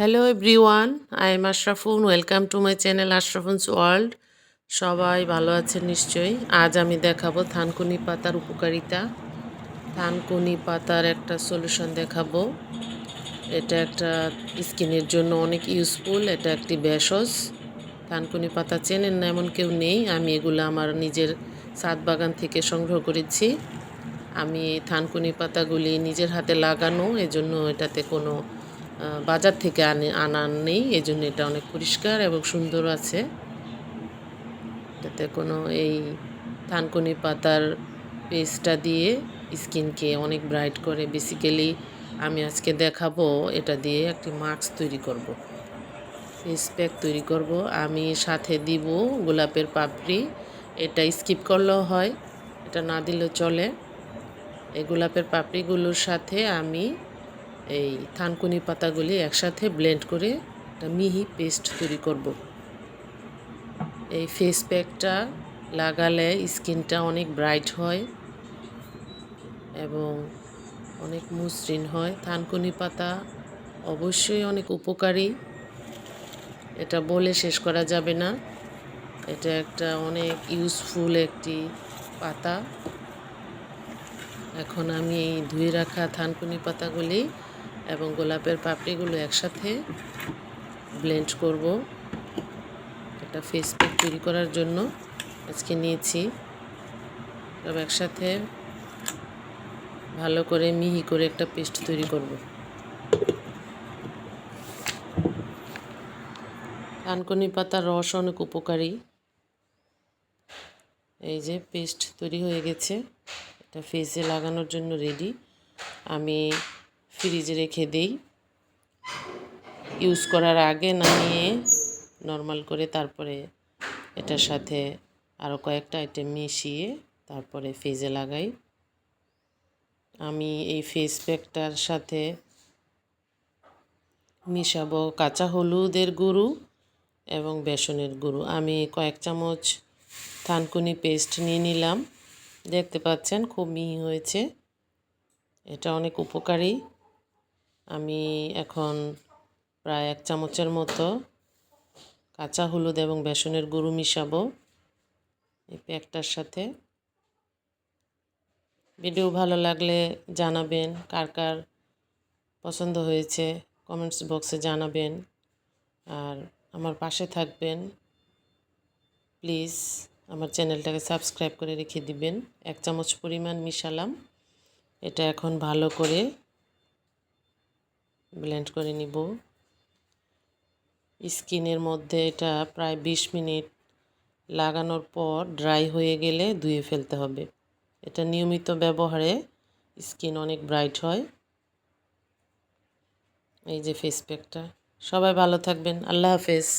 Hello everyone, I am Ashrafun. Welcome to my channel Ashrafun's world. সবাই ভালো আছেন নিশ্চয়ই। আজ আমি দেখাবো থানকুনি পাতার উপকারিতা। থানকুনি পাতার একটা সলিউশন দেখাবো। এটা একটা স্কিনের জন্য অনেক ইউজফুল। এটা একটি ভেষজ। থানকুনি পাতা চেনেন না এমন কেউ নেই। আমি এগুলো আমার নিজের ছাদ বাগান থেকে সংগ্রহ করেছি। আমি থানকুনি পাতাগুলি নিজের হাতে লাগানো, এজন্য এটাতে কোনো বাজার থেকে আনার নেই। এজন্য এটা অনেক পরিষ্কার এবং সুন্দর আছে। এটাতে কোনো এই থানকুনি পাতার পেস্টটা দিয়ে স্কিনকে অনেক ব্রাইট করে। বেসিক্যালি আমি আজকে দেখাবো এটা দিয়ে একটি মাস্ক তৈরি করব, ফেস প্যাক তৈরি করব। আমি সাথে দিব গোলাপের পাপড়ি। এটা স্কিপ করলেও হয়, এটা না দিলেও চলে। এই গোলাপের পাপড়িগুলোর সাথে আমি এই থানকুনি পাতাগুলি একসাথে ব্লেন্ড করে একটা মিহি পেস্ট তৈরি করব। এই ফেস প্যাকটা লাগালে স্কিনটা অনেক ব্রাইট হয় এবং অনেক মসৃণ হয়। থানকুনি পাতা অবশ্যই অনেক উপকারী, এটা বলে শেষ করা যাবে না। এটা একটা অনেক ইউজফুল একটি পাতা। এখন আমি এই ধুয়ে রাখা থানকুনি পাতাগুলি এবং গোলাপের পাপড়িগুলো একসাথে ব্লেন্ড করব। একটা ফেস প্যাক তৈরি করার জন্য আজকে নিয়েছি। সব একসাথে ভালো করে মিহি করে একটা পেস্ট তৈরি করব। থানকুনি পাতার রস অনেক উপকারী। এই যে পেস্ট তৈরি হয়ে গেছে, এটা ফেসে লাগানোর জন্য রেডি। আমি ফ্রিজে রেখে দেই। ইউজ করার আগে নামিয়ে নর্মাল করে তারপরে এটার সাথে আরও কয়েকটা আইটেম মিশিয়ে তারপরে ফেসে লাগাই। আমি এই ফেস প্যাকটার সাথে মিশাবো কাঁচা হলুদের গুঁড়ো এবং বেসনের গুঁড়ো। আমি কয়েক চামচ থানকুনি পেস্ট নিয়ে নিলাম। দেখতে পাচ্ছেন খুব মিহি হয়েছে, এটা অনেক উপকারী। আমি এখন প্রায় 1 চামচের মতো কাঁচা হলুদ এবং বেসনের গুঁড়ো মিশাবো এই প্যাকটার সাথে। ভিডিও ভালো লাগলে জানাবেন, কার কার পছন্দ হয়েছে কমেন্টস বক্সে জানাবেন। আর আমার পাশে থাকবেন প্লিজ। আমার চ্যানেলটাকে সাবস্ক্রাইব করে রেখে দিবেন। 1 চামচ পরিমাণ মিশালাম। এটা এখন ভালো করে ব্লেন্ড করে নিব। স্কিনের মধ্যে এটা প্রায় 20 মিনিট লাগানোর পর ড্রাই হয়ে গেলে ধুয়ে ফেলতে হবে। এটা নিয়মিত ব্যবহারে স্কিন অনেক ব্রাইট হয়। এই যে ফেস প্যাকটা। সবাই ভালো থাকবেন। আল্লাহ হাফেজ।